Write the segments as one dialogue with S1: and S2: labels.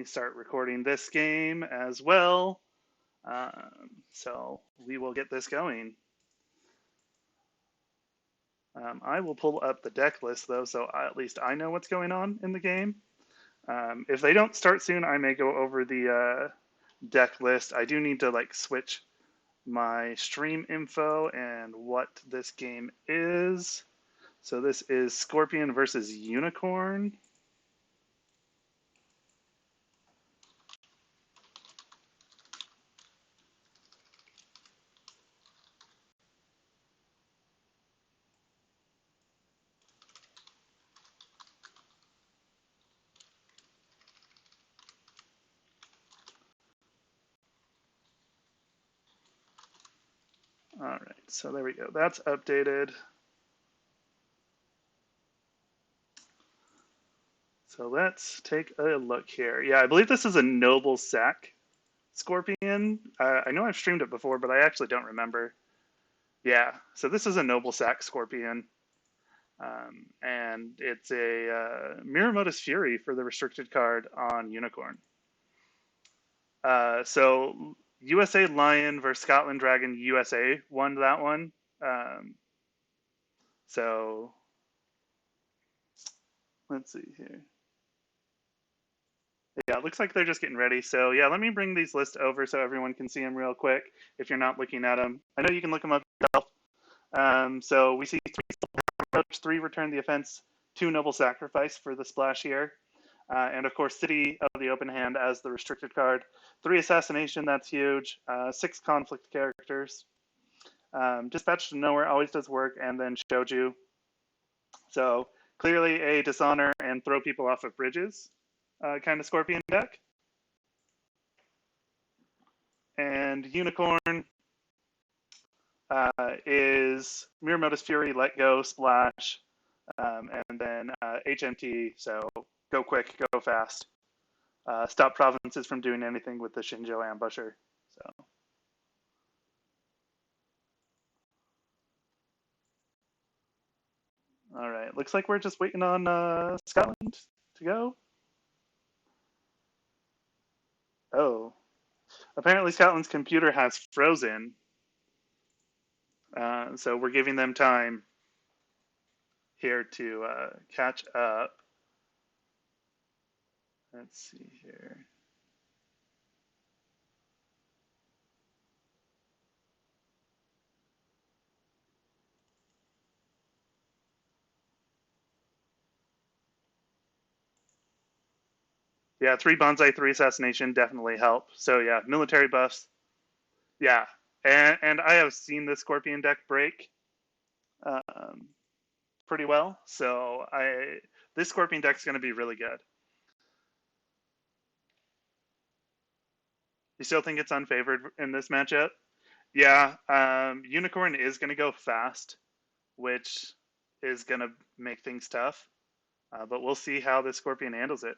S1: me start recording this game as well. So we will get this going. I will pull up the deck list though, so at least I know what's going on in the game. If they don't start soon, I may go over the deck list. I do need to like switch my stream info and what this game is. So this is Scorpion versus Unicorn. All right, so there we go. That's updated. So let's take a look here. Yeah, I believe this is a Noble Sack Scorpion. I know I've streamed it before, but I actually don't remember. Yeah, so this is a Noble Sack Scorpion. And it's a Mirror Modus Fury for the restricted card on Unicorn. So USA Lion versus Scotland Dragon USA won that one. So let's see here. Yeah, it looks like they're just getting ready. So yeah, let me bring these lists over so everyone can see them real quick if you're not looking at them. I know you can look them up yourself. So we see 3 Return the Offense, 2 Noble Sacrifice for the splash here. And of course, City of the Open Hand as the restricted card. 3 Assassination, that's huge. 6 Conflict characters. Dispatch to Nowhere always does work, and then Shoju. So clearly a dishonor and throw people off of bridges kind of Scorpion deck. And Unicorn is Mirror Modus Fury, Let Go, Splash, and then HMT, so go quick, go fast. Stop provinces from doing anything with the Shinjo Ambusher. So. All right, looks like we're just waiting on Scotland to go. Oh, apparently Scotland's computer has frozen. So we're giving them time here to catch up. Let's see here. Yeah, 3 Bonsai, 3 Assassination definitely help. So yeah, military buffs. Yeah, and I have seen the Scorpion deck break pretty well. So this Scorpion deck is going to be really good. You still think it's unfavored in this matchup? Yeah, Unicorn is going to go fast, which is going to make things tough. But we'll see how the Scorpion handles it.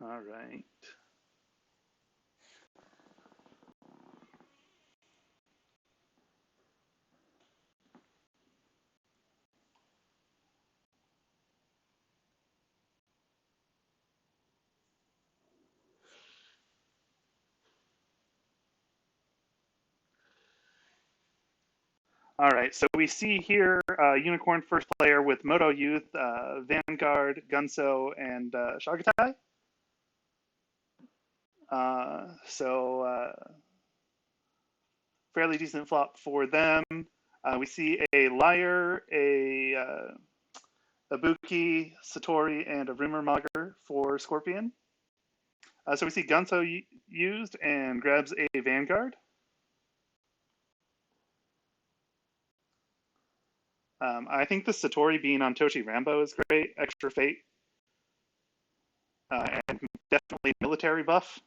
S1: All right. All right, so we see here Unicorn first player with Moto Youth, Vanguard, Gunso, and Shagatai. So fairly decent flop for them. We see a Liar, a Ibuki, Satori, and a Rumor Mogger for Scorpion. So we see Gunso used and grabs a Vanguard. I think the Satori being on Toshi Rambo is great. Extra fate. And definitely military buff.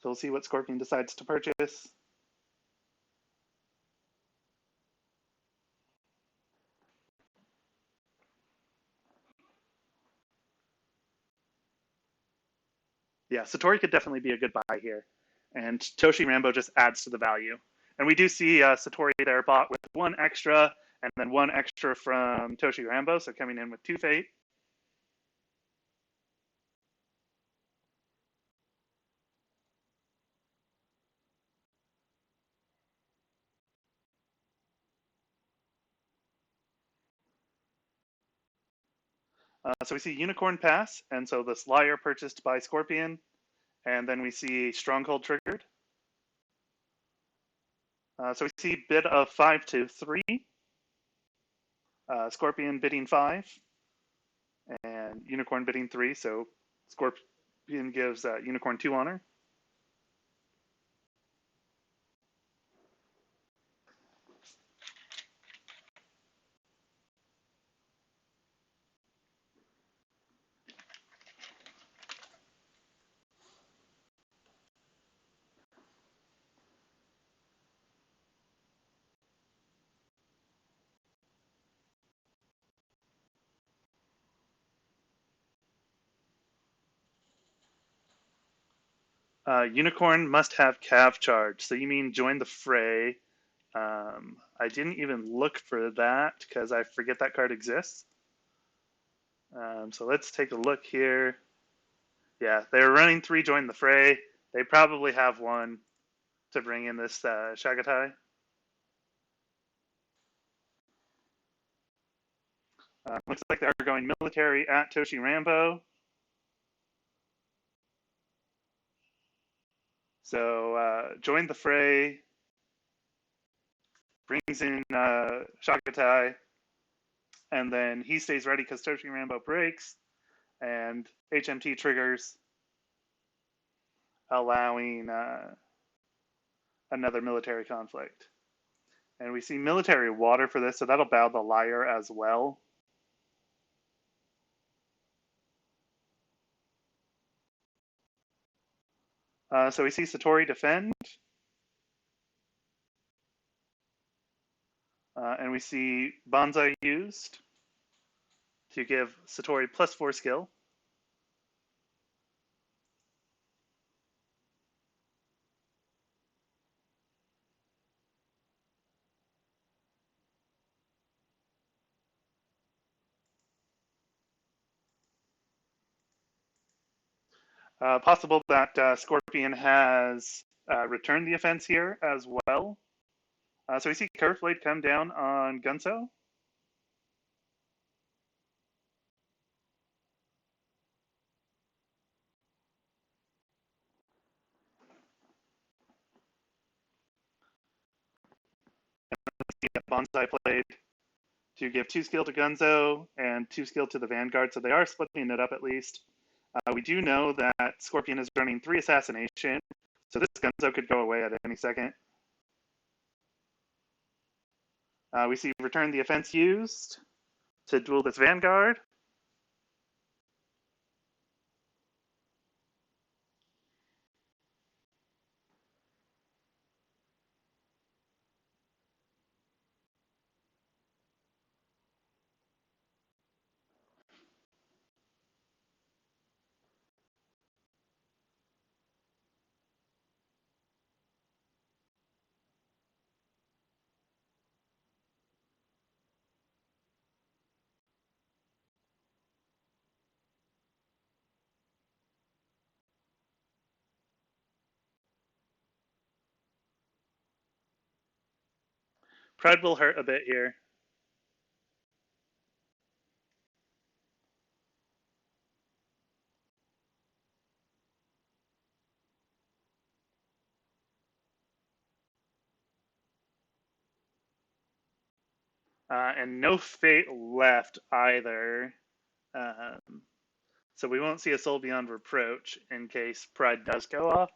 S1: So we'll see what Scorpion decides to purchase. Yeah, Satori could definitely be a good buy here. And Toshi Rambo just adds to the value. And we do see Satori there bought with one extra, and then one extra from Toshi Rambo, so coming in with 2 Fate. So we see Unicorn Pass, and so this Liar purchased by Scorpion, and then we see Stronghold triggered. So we see bid of 5 to 3, Scorpion bidding 5, and Unicorn bidding 3, so Scorpion gives Unicorn 2 honor. Unicorn must have Cav charge. So you mean join the fray. I didn't even look for that because I forget that card exists. So let's take a look here. Yeah, they're running 3 join the fray. They probably have one to bring in this Shagatai. Looks like they're going military at Toshi Rambo. So join the fray, brings in Shagatai, and then he stays ready because Toshi Rambo breaks, and HMT triggers, allowing another military conflict. And we see military water for this, so that'll bow the Liar as well. So we see Satori defend. And we see Banzai used to give Satori +4 skill. Possible that Scorpion has returned the offense here as well. So we see Curve Blade come down on Gunso. Bonsai played to give 2 skill to Gunzo and 2 skill to the Vanguard, so they are splitting it up at least. We do know that Scorpion is running 3 assassination, so this Gunzo could go away at any second. We see return the offense used to duel this Vanguard. Pride will hurt a bit here. And no fate left either. So we won't see a Soul Beyond Reproach in case Pride does go off.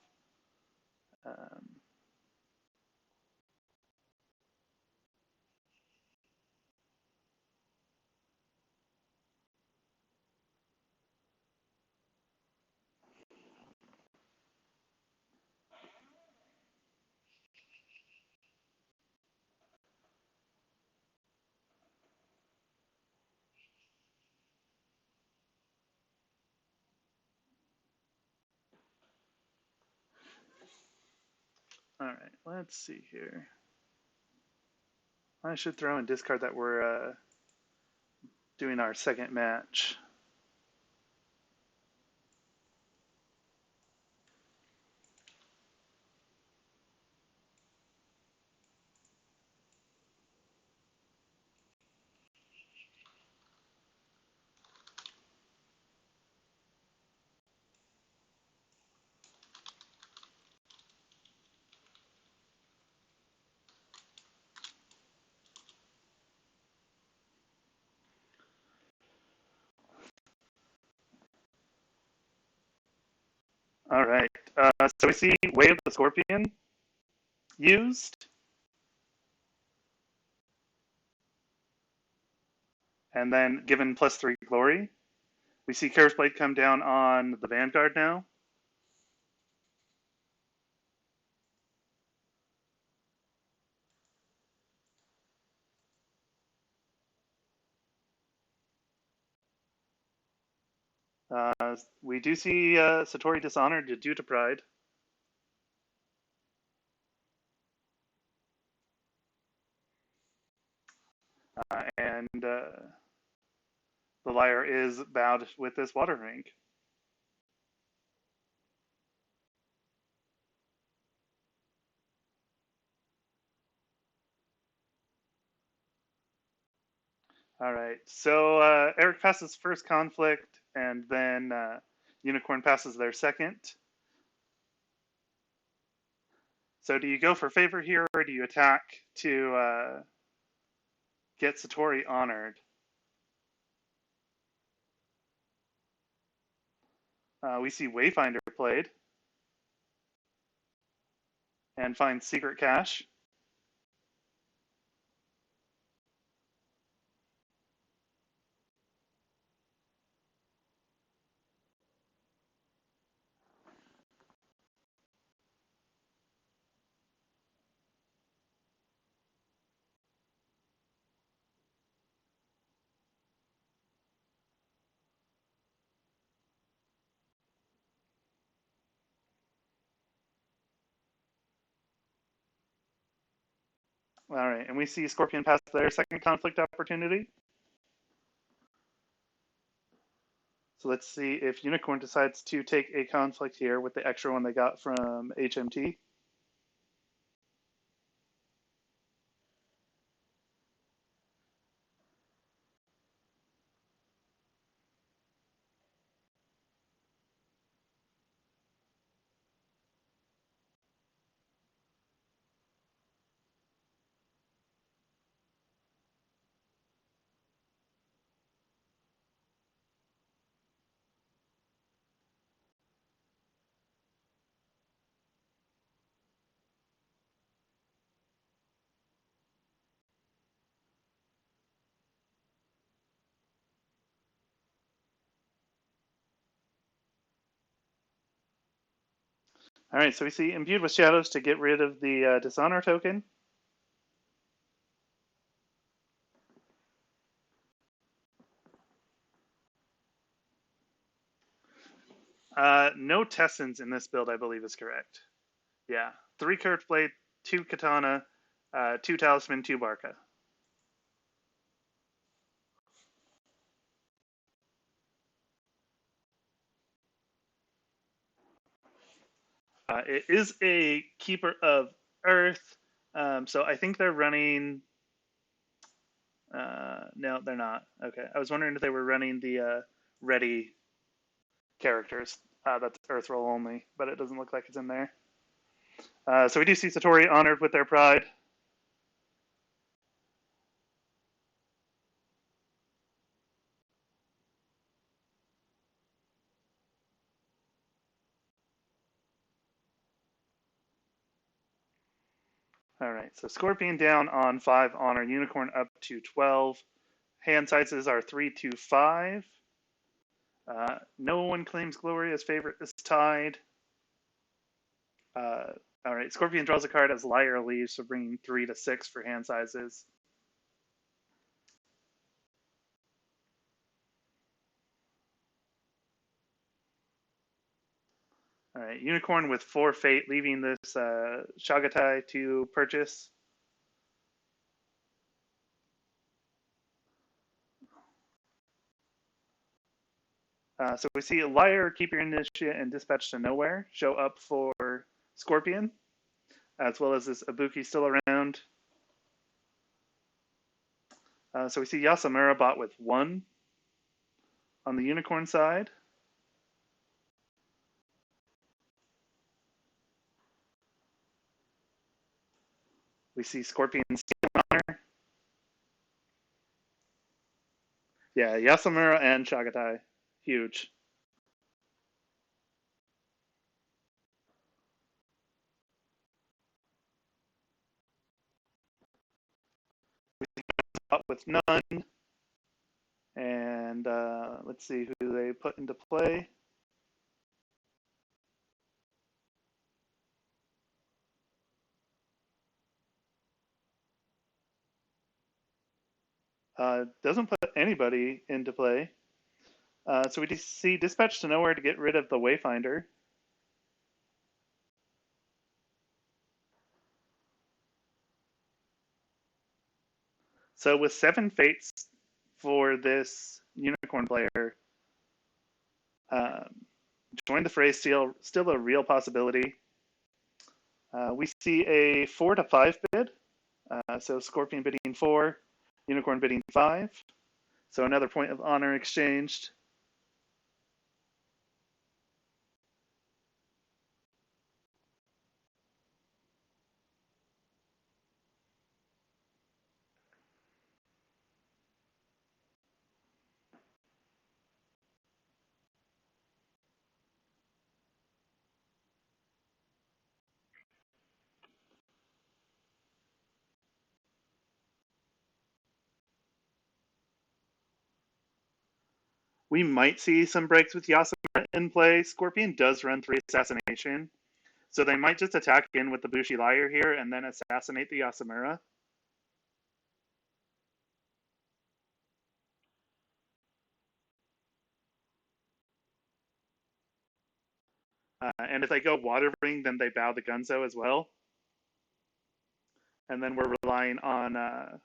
S1: All right, let's see here. I should throw in discard that we're doing our second match. All right, so we see Way of the Scorpion used, and then given +3 glory. We see Curse Blade come down on the Vanguard now. We do see Satori Dishonored due to Pride. And the Liar is bowed with this water ring. All right, so Eric passes first conflict, and then Unicorn passes their second. So do you go for favor here, or do you attack to get Satori honored? We see Wayfinder played, and find Secret Cache. All right, and we see Scorpion pass their second conflict opportunity. So let's see if Unicorn decides to take a conflict here with the extra one they got from HMT. All right, so we see Imbued with Shadows to get rid of the Dishonor token. No Tessens in this build, I believe, is correct. Yeah, 3 Curved Blade, 2 Katana, 2 Talisman, 2 Barca. It is a Keeper of Earth, so I think they're running. No, they're not. Okay, I was wondering if they were running the ready characters. That's Earth roll only, but it doesn't look like it's in there. So we do see Satori honored with their pride. All right, so Scorpion down on 5 honor, Unicorn up to 12. Hand sizes are 3 to 5. No one claims glory as favorite is tied. All right, Scorpion draws a card as Liar leaves, so bringing 3 to 6 for hand sizes. All right, Unicorn with 4 Fate, leaving this Shagatai to purchase. So we see Liar, Keep Your Initiate, and Dispatch to Nowhere show up for Scorpion, as well as this Ibuki still around. So we see Yasamura bought with 1 on the Unicorn side. We see Scorpion Stealing Honor. Yeah, Yasamura and Shagatai. Huge. Bought with none. And let's see who they put into play. Doesn't put anybody into play. So we see Dispatch to Nowhere to get rid of the Wayfinder. So with 7 fates for this Unicorn player, join the fray still a real possibility. We see a 4 to 5 bid. So Scorpion bidding 4, Unicorn bidding 5. So another point of honor exchanged. We might see some breaks with Yasumura in play. Scorpion does run 3 assassination, so they might just attack in with the Bushi Liar here and then assassinate the Yasumura. And if they go Water Ring, then they bow the Gunzo as well. And then we're relying on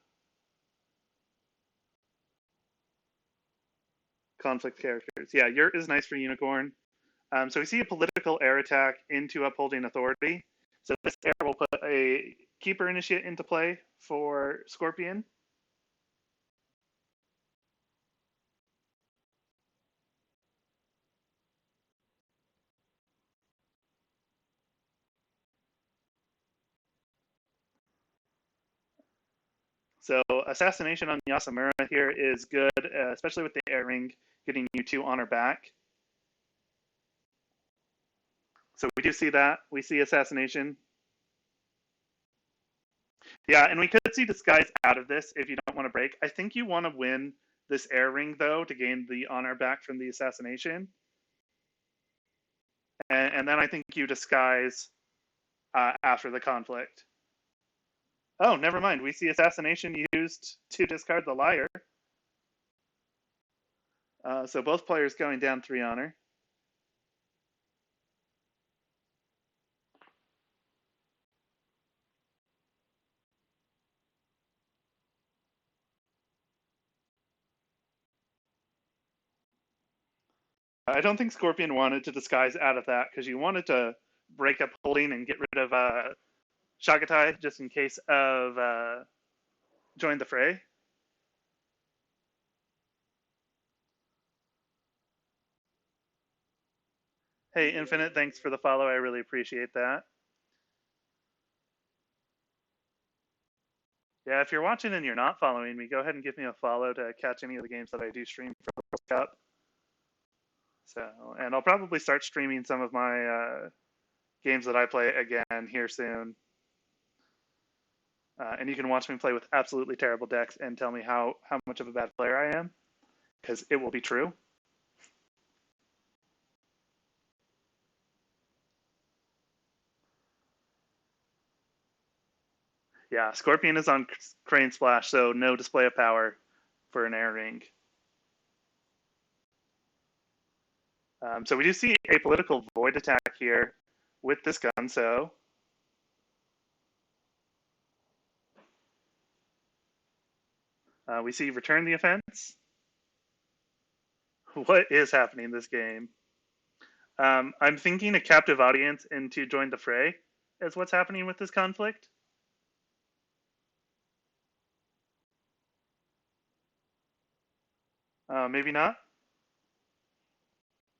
S1: conflict characters. Yeah, Yurt is nice for Unicorn. So we see a political air attack into upholding authority. So this air will put a Keeper Initiate into play for Scorpion. So Assassination on Yasamura here is good, especially with the air ring getting you 2 honor back. So we do see that. We see Assassination. Yeah, and we could see Disguise out of this if you don't want to break. I think you want to win this air ring, though, to gain the honor back from the Assassination. And then I think you Disguise after the conflict. Oh, never mind. We see Assassination used to discard the Liar. So both players going down 3 honor. I don't think Scorpion wanted to disguise out of that because you wanted to break up holding and get rid of Shagatai just in case of join the fray. Hey, Infinite, thanks for the follow. I really appreciate that. Yeah, if you're watching and you're not following me, go ahead and give me a follow to catch any of the games that I do stream for the World Cup. So, and I'll probably start streaming some of my games that I play again here soon. And you can watch me play with absolutely terrible decks and tell me how much of a bad player I am, because it will be true. Yeah, Scorpion is on Crane Splash, so no display of power for an air ring. So we do see a political void attack here with this gun. So we see return the offense. What is happening in this game? I'm thinking a captive audience into join the fray is what's happening with this conflict. Maybe not.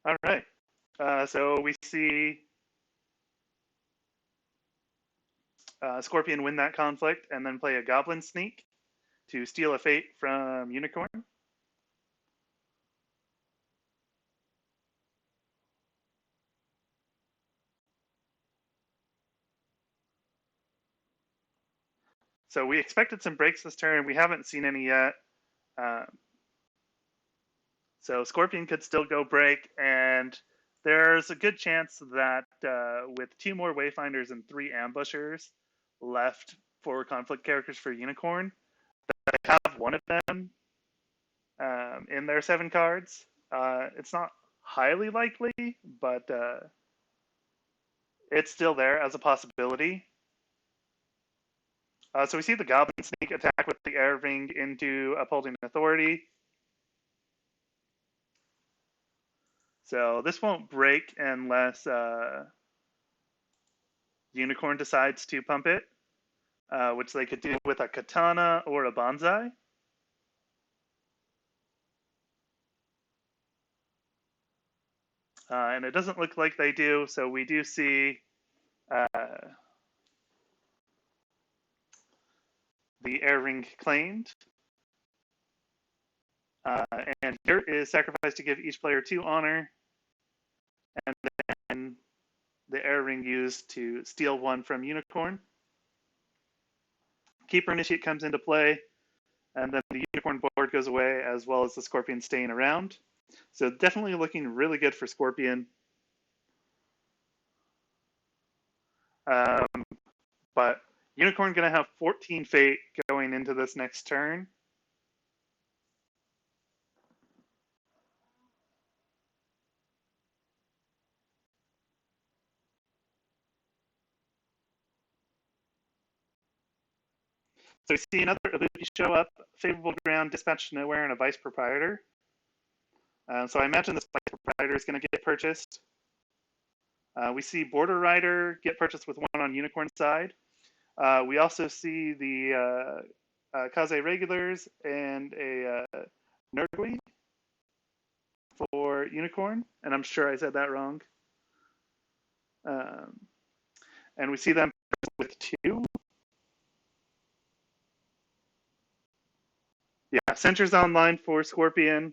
S1: All right. So we see Scorpion win that conflict and then play a Goblin Sneak to steal a fate from Unicorn. So we expected some breaks this turn. We haven't seen any yet. So Scorpion could still go break, and there's a good chance that with 2 more Wayfinders and 3 Ambushers left for conflict characters for Unicorn, they have one of them in their 7 cards. It's not highly likely, but it's still there as a possibility. So we see the Goblin Sneak attack with the Air Ring into Upholding Authority. So this won't break unless Unicorn decides to pump it, which they could do with a Katana or a Bonsai. And it doesn't look like they do, so we do see the Air Ring claimed. And here is sacrificed to give each player 2 honor, and then the Air Ring used to steal 1 from Unicorn. Keeper Initiate comes into play, and then the Unicorn board goes away, as well as the Scorpion staying around. So definitely looking really good for Scorpion. But Unicorn going to have 14 fate going into this next turn. So we see another Ilupi show up, favorable ground, dispatch to nowhere, and a vice proprietor. So I imagine this vice proprietor is going to get purchased. We see Border Rider get purchased with 1 on Unicorn's side. We also see the Kaze regulars and a Nurgui for Unicorn, and I'm sure I said that wrong. And we see them with 2. Yeah, Sentry's online for Scorpion.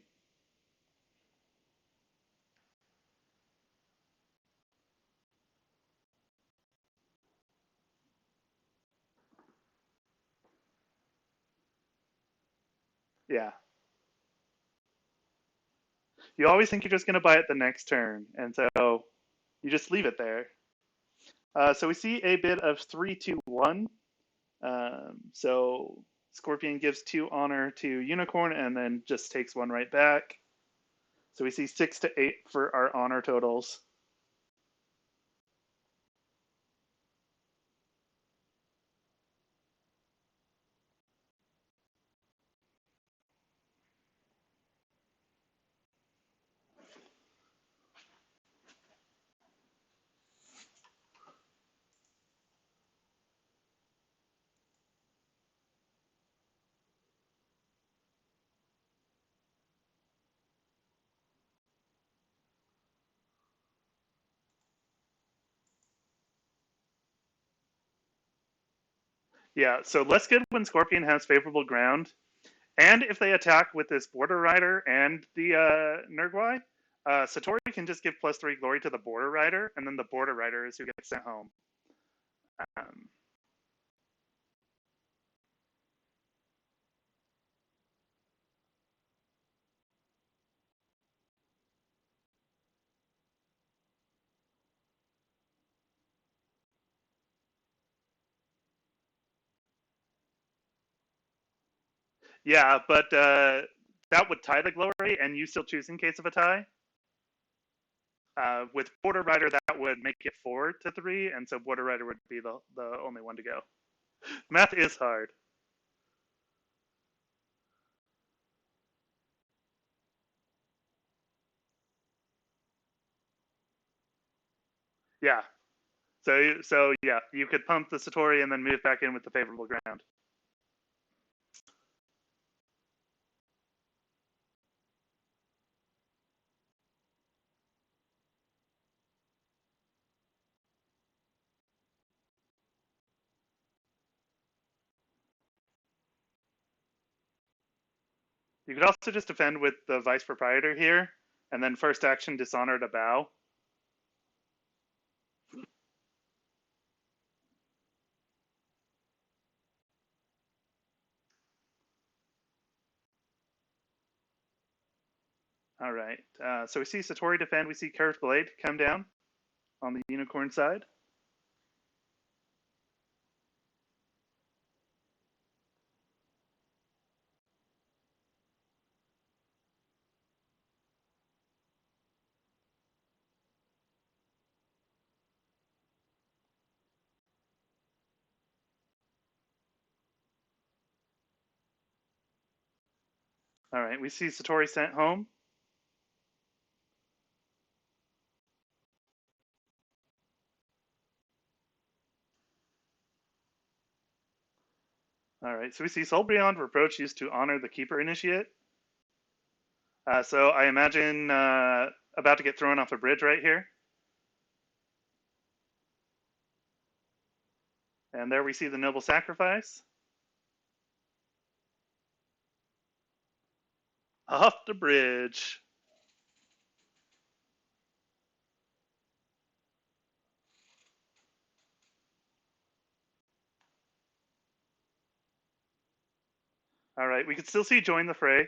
S1: Yeah. You always think you're just going to buy it the next turn, and so you just leave it there. So we see a bid of 3-2-1. So Scorpion gives 2 honor to Unicorn and then just takes 1 right back. So we see 6-8 for our honor totals. Yeah, so less good when Scorpion has favorable ground. And if they attack with this Border Rider and the Nurgui, Satori can just give +3 glory to the Border Rider, and then the Border Rider is who gets sent home. Yeah, but that would tie the glory, and you still choose in case of a tie. With Border Rider, that would make it 4-3, and so Border Rider would be the only one to go. Math is hard. Yeah. So yeah, you could pump the Satori and then move back in with the favorable ground. You could also just defend with the Vice Proprietor here, and then first action dishonor to bow. All right. So we see Satori defend. We see Curved Blade come down on the Unicorn side. All right. We see Satori sent home. All right. So we see Soul Beyond Reproach used to honor the Keeper Initiate. So I imagine about to get thrown off a bridge right here. And there we see the Noble Sacrifice. Off the bridge. All right, we can still see Join the Fray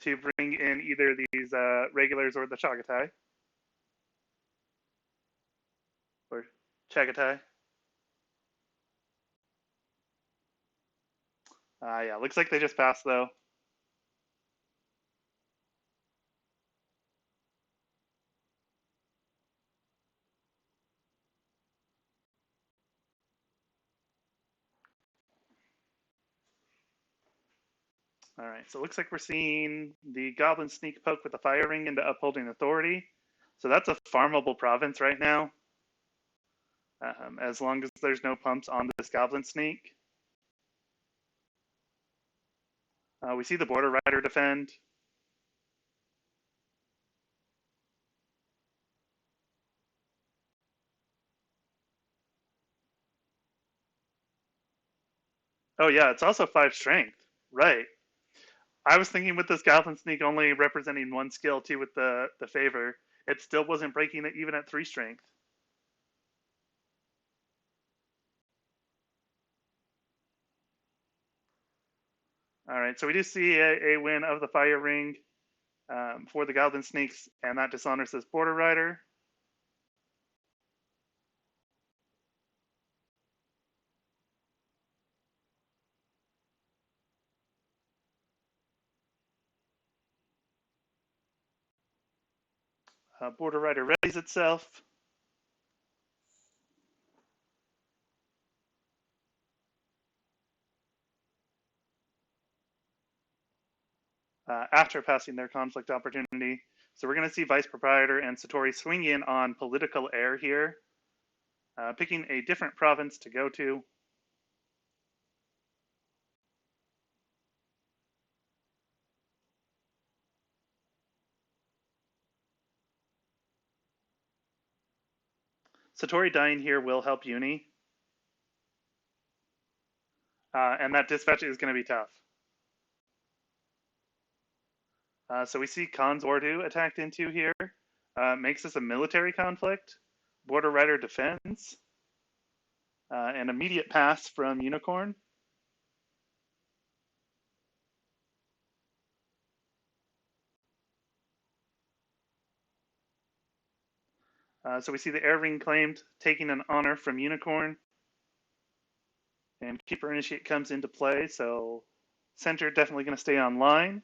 S1: to bring in either these regulars or the Chagatai. Or Chagatai. Yeah, looks like they just passed though. All right, so it looks like we're seeing the Goblin sneak poke with the Fire Ring into Upholding Authority. So that's a farmable province right now, as long as there's no pumps on this Goblin sneak. We see the Border Rider defend. Oh yeah, it's also 5 strength. Right. I was thinking with this Goblin sneak only representing 1 skill too with the favor, it still wasn't breaking it even at 3 strength. All right, so we do see a win of the Fire Ring for the Goblin Sneaks, and that dishonors this Border Rider. Border Rider readies itself. After passing their conflict opportunity. So we're going to see Vice Proprietor and Satori swing in on political air here, picking a different province to go to. Satori dying here will help Uni. And that dispatch is going to be tough. So we see Khan's Ordu attacked into here. Makes this a military conflict. Border Rider defends. An immediate pass from Unicorn. So we see the Air Ring claimed, taking an honor from Unicorn. And Keeper Initiate comes into play, so Center definitely going to stay online.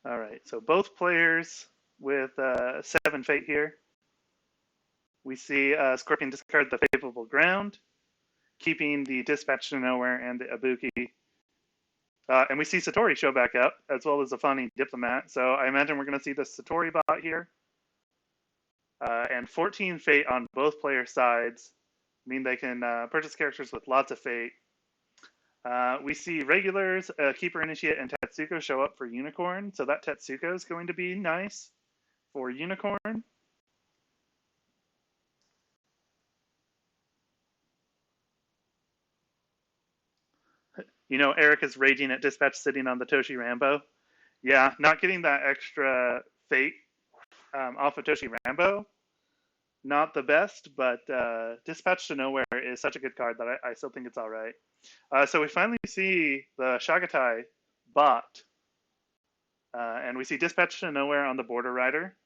S1: All right, so both players with 7 fate here. We see Scorpion discard the favorable ground, keeping the Dispatch to Nowhere and the Ibuki. And we see Satori show back up, as well as a funny Diplomat. So I imagine we're going to see the Satori bot here. And 14 fate on both player sides mean they can purchase characters with lots of fate. We see regulars, Keeper Initiate, and Tetsuko show up for Unicorn. So that Tetsuko is going to be nice for Unicorn. You know, Eric is raging at Dispatch sitting on the Toshi Rambo. Yeah, not getting that extra fate off of Toshi Rambo, not the best, but Dispatch to Nowhere is such a good card that I still think it's all right. So we finally see the Shagatai bot, and we see Dispatch to Nowhere on the Border Rider.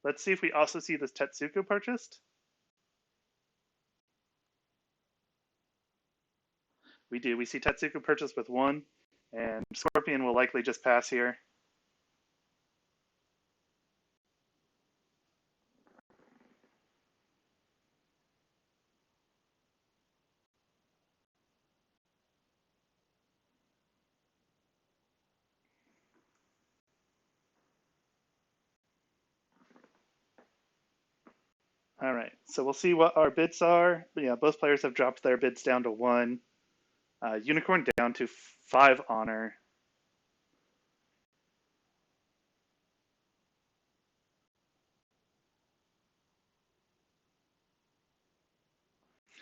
S1: Let's see if we also see this Tetsuko purchased. We do. We see Tetsuko purchased with 1, and Scorpion will likely just pass here. All right, so we'll see what our bids are. But yeah, both players have dropped their bids down to 1. Unicorn down to 5 honor.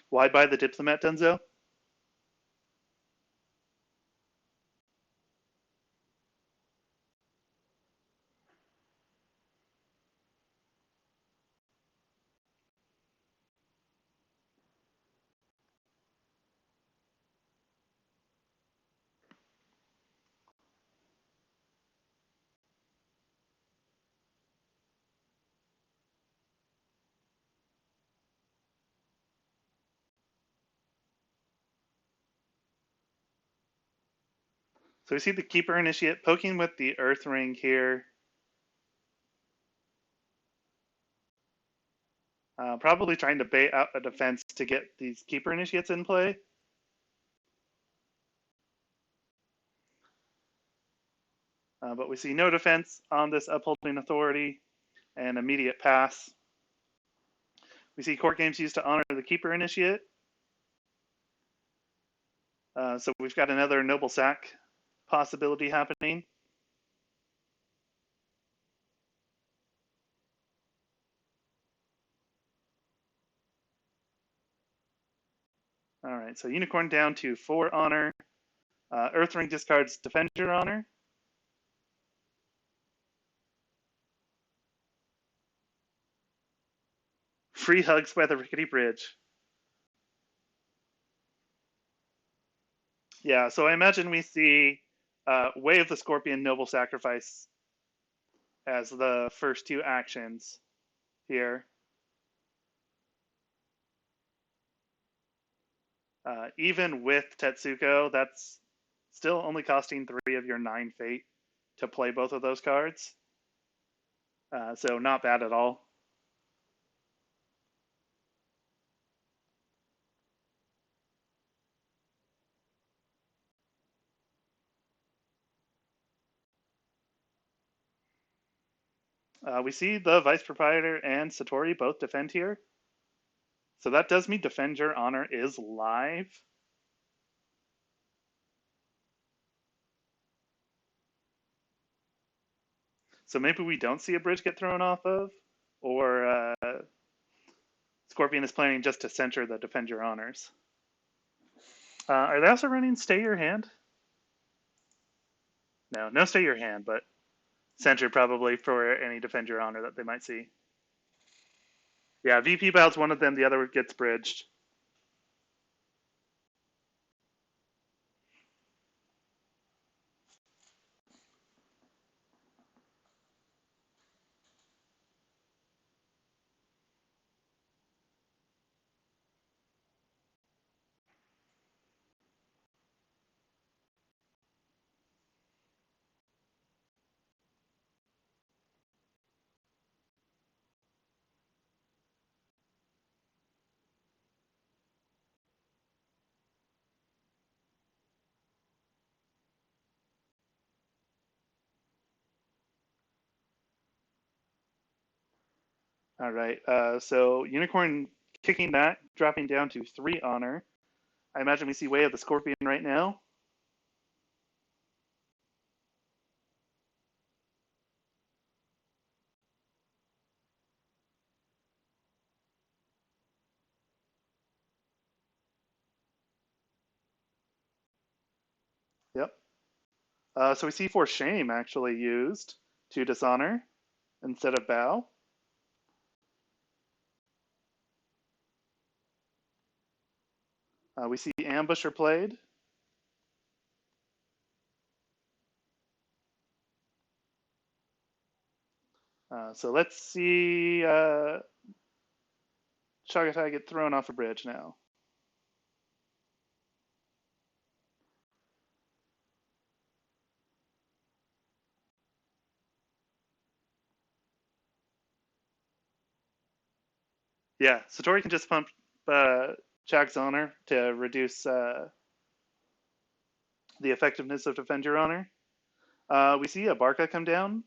S1: Why buy the Diplomat, Denzo? So we see the Keeper Initiate poking with the Earth Ring here. Probably trying to bait out a defense to get these Keeper Initiates in play. But we see no defense on this Upholding Authority and immediate pass. We see court games used to honor the Keeper Initiate. So we've got another Noble Sack possibility happening. All right, so Unicorn down to 4 honor. Earthring discards Defend Your Honor. Free hugs by the Rickety Bridge. Yeah, so I imagine we see Way of the Scorpion, Noble Sacrifice as the first 2 actions here. Even with Tetsuko, that's still only costing 3 of your 9 fate to play both of those cards. So not bad at all. We see the Vice Proprietor and Satori both defend here. So that does mean Defend Your Honor is live. So maybe we don't see a bridge get thrown off of, or Scorpion is planning just to center the Defend Your Honors. Are they also running Stay Your Hand? No Stay Your Hand, but center probably for any Defend Your Honor that they might see. Yeah, VP battles one of them, the other gets bridged. All right. So Unicorn kicking that, dropping down to 3 honor. I imagine we see Way of the Scorpion right now. Yep. So we see For Shame actually used to dishonor instead of bow. We see Ambusher played. So let's see Chagatai get thrown off a bridge now. Yeah, Satori can just pump Chag's honor to reduce the effectiveness of Defend Your Honor. We see a Barca come down.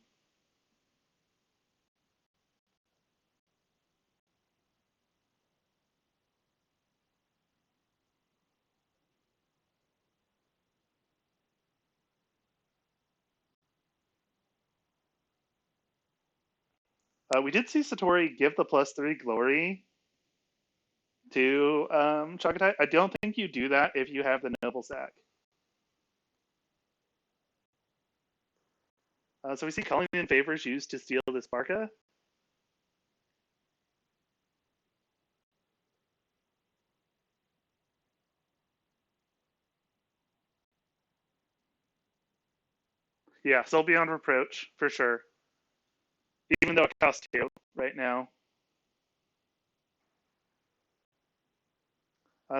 S1: We did see Satori give the +3 glory to Chagatai. I don't think you do that if you have the Noble Sack. So we see Calling in Favors used to steal this Barca. Yeah, Soul Beyond Reproach, for sure. Even though it costs 2 right now.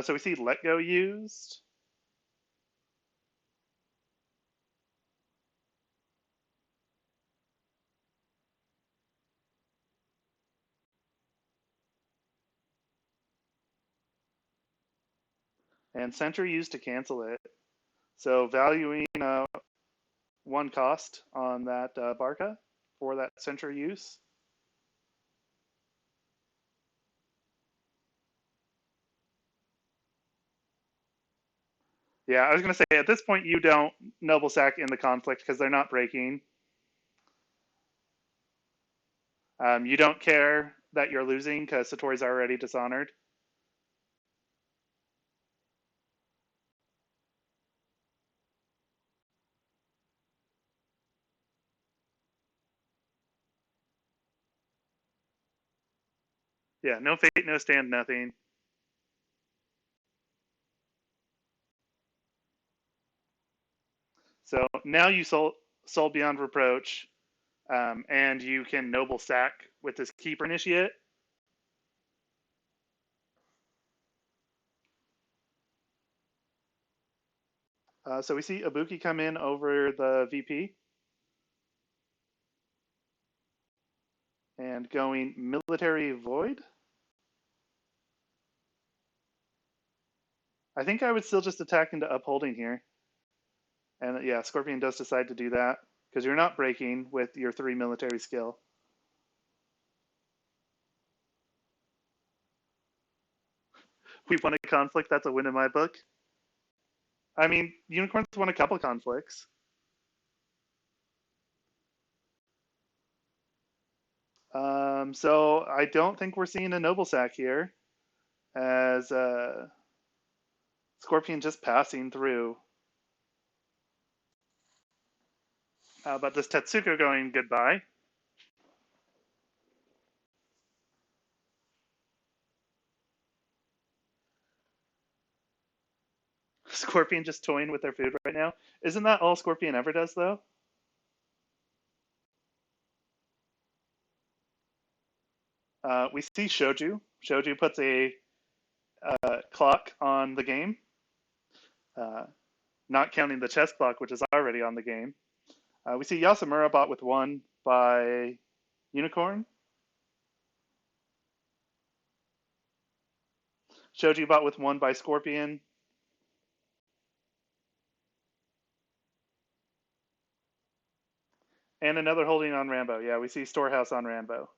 S1: So we see Let Go used. And Sentry used to cancel it. So valuing 1 cost on that Barca for that Sentry use. Yeah, I was going to say, at this point, you don't Noble Sack in the conflict because they're not breaking. You don't care that you're losing because Satori's already dishonored. Yeah, no fate, no stand, nothing. So now you soul Beyond Reproach, and you can Noble Sack with this Keeper Initiate. So we see Ibuki come in over the VP. And going Military Void. I think I would still just attack into Upholding here. And yeah, Scorpion does decide to do that because you're not breaking with your 3 military skill. We won a conflict, that's a win in my book. I mean, Unicorns won a couple conflicts. So I don't think we're seeing a Noble Sack here, as Scorpion just passing through. But this Tetsuko going goodbye. Scorpion just toying with their food right now. Isn't that all Scorpion ever does, though? We see Shoju. Shoju puts a clock on the game, uh, not counting the chess clock, which is already on the game. We see Yasamura bought with 1 by Unicorn. Shoju bought with 1 by Scorpion. And another holding on Rambo. Yeah, we see Storehouse on Rambo.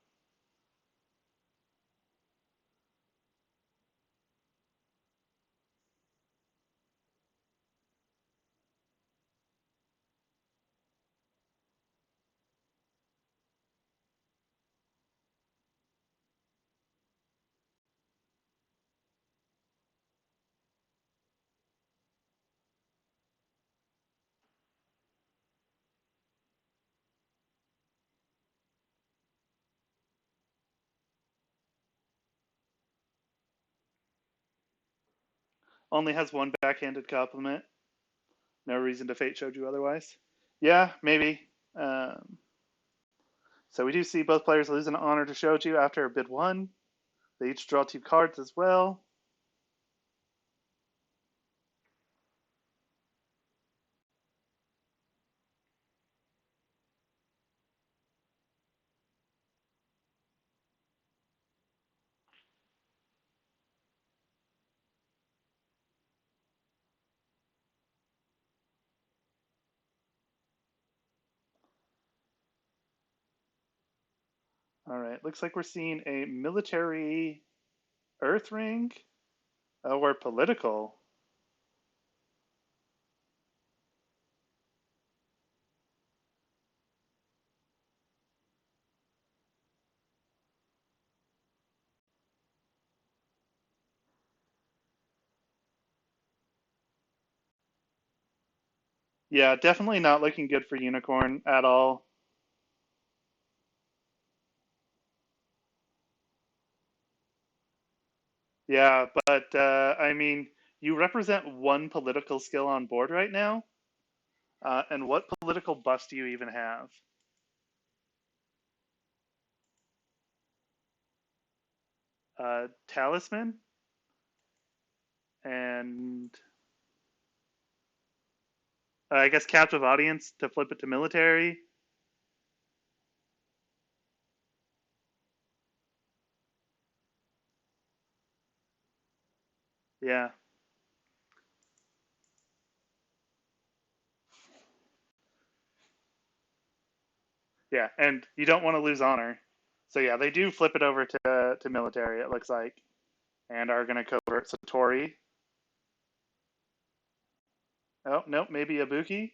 S1: Only has one backhanded compliment. No reason to fate showed you otherwise. Yeah, maybe. Um, so we do see both players lose an honor to shoju after a bid one. They each draw 2 cards as well. All right, looks like we're seeing a military Earth ring or political. Yeah, definitely not looking good for Unicorn at all. Yeah, but I mean, you represent one political skill on board right now. And what political bust do you even have? Talisman and I guess captive audience to flip it to military. Yeah, yeah, and you don't want to lose honor. So yeah, they do flip it over to military. It looks like, and are going to convert Satori. Oh nope, maybe Ibuki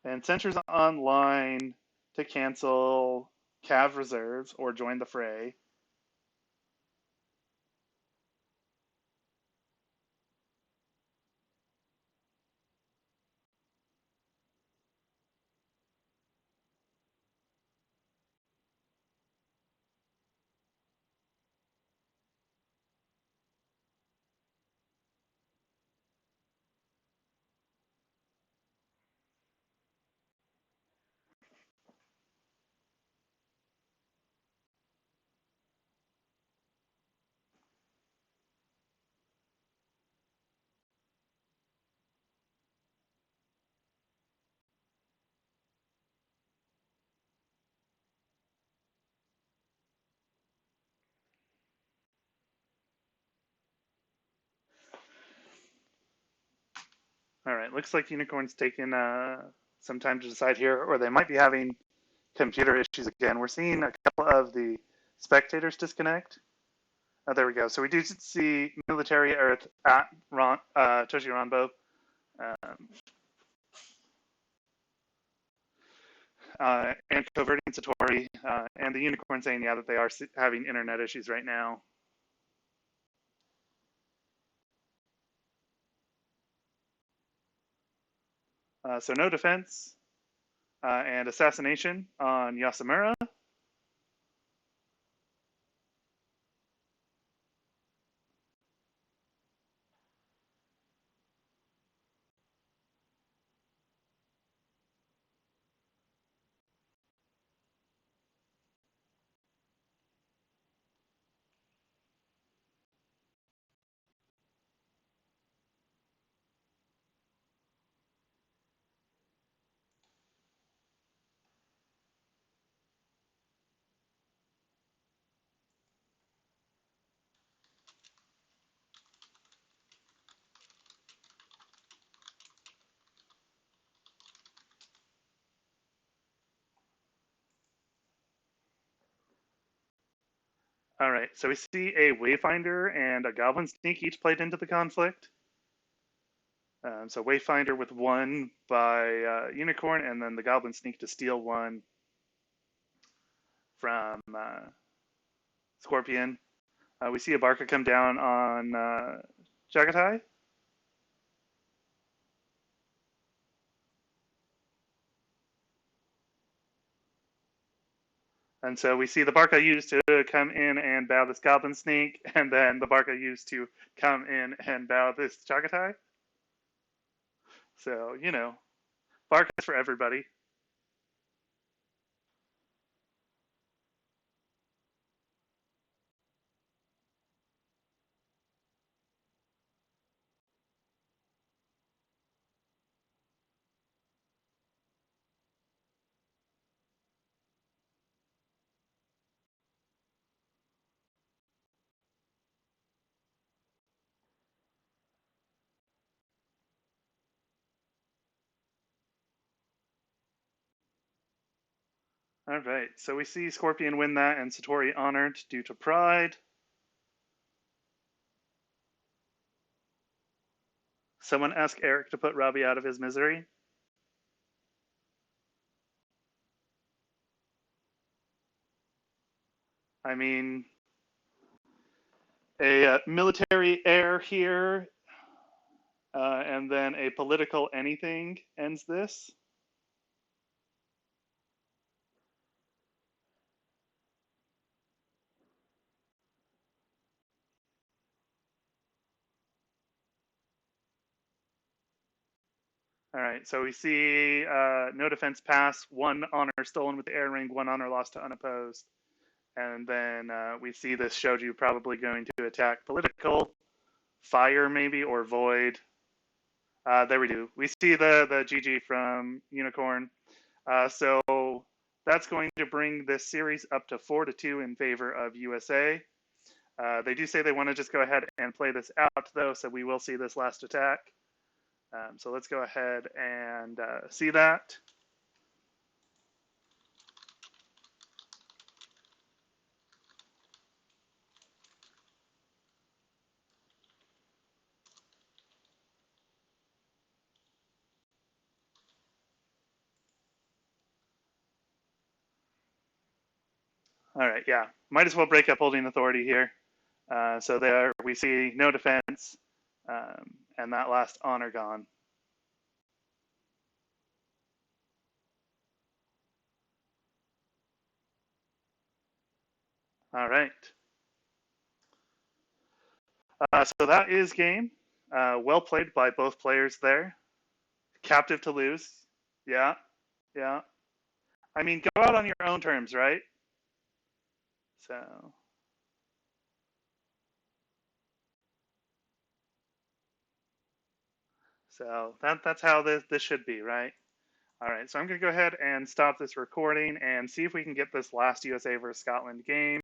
S1: and Centers Online to cancel Cav reserves or join the fray. All right, looks like Unicorn's taking some time to decide here, or they might be having computer issues again. We're seeing a couple of the spectators disconnect. Oh, there we go. So we do see military Earth at Toshi Ranbo. Um, and converting Satori, and the Unicorn saying, yeah, that they are having internet issues right now. So no defense and assassination on Yasamura. All right, so we see a Wayfinder and a Goblin Sneak each played into the conflict. So Wayfinder with one by Unicorn, and then the Goblin Sneak to steal one from Scorpion. We see a Barca come down on Jagatai. And so we see the bark I used to come in and bow this goblin sneak, and then the bark I used to come in and bow this Chagatai. So, you know, bark is for everybody. All right, so we see Scorpion win that and Satori honored due to pride. Someone ask Eric to put Robbie out of his misery. I mean, a military heir here, and then a political anything ends this. All right, so we see no defense pass, 1 honor stolen with the air ring, 1 honor lost to unopposed. And then we see this shoju probably going to attack political, fire maybe, or void. There we do. We see the GG from Unicorn. So that's going to bring this series up to 4-2 in favor of USA. They do say they want to just go ahead and play this out, though, so we will see this last attack. So let's go ahead and see that. All right, yeah. Might as well break up holding authority here. So there we see no defense, and that last honor gone. All right. So that is game. Well played by both players there. Captive to lose. Yeah, yeah. I mean, go out on your own terms, right? So, so that's how this should be, right? All right. So I'm gonna go ahead and stop this recording and see if we can get this last USA versus Scotland game.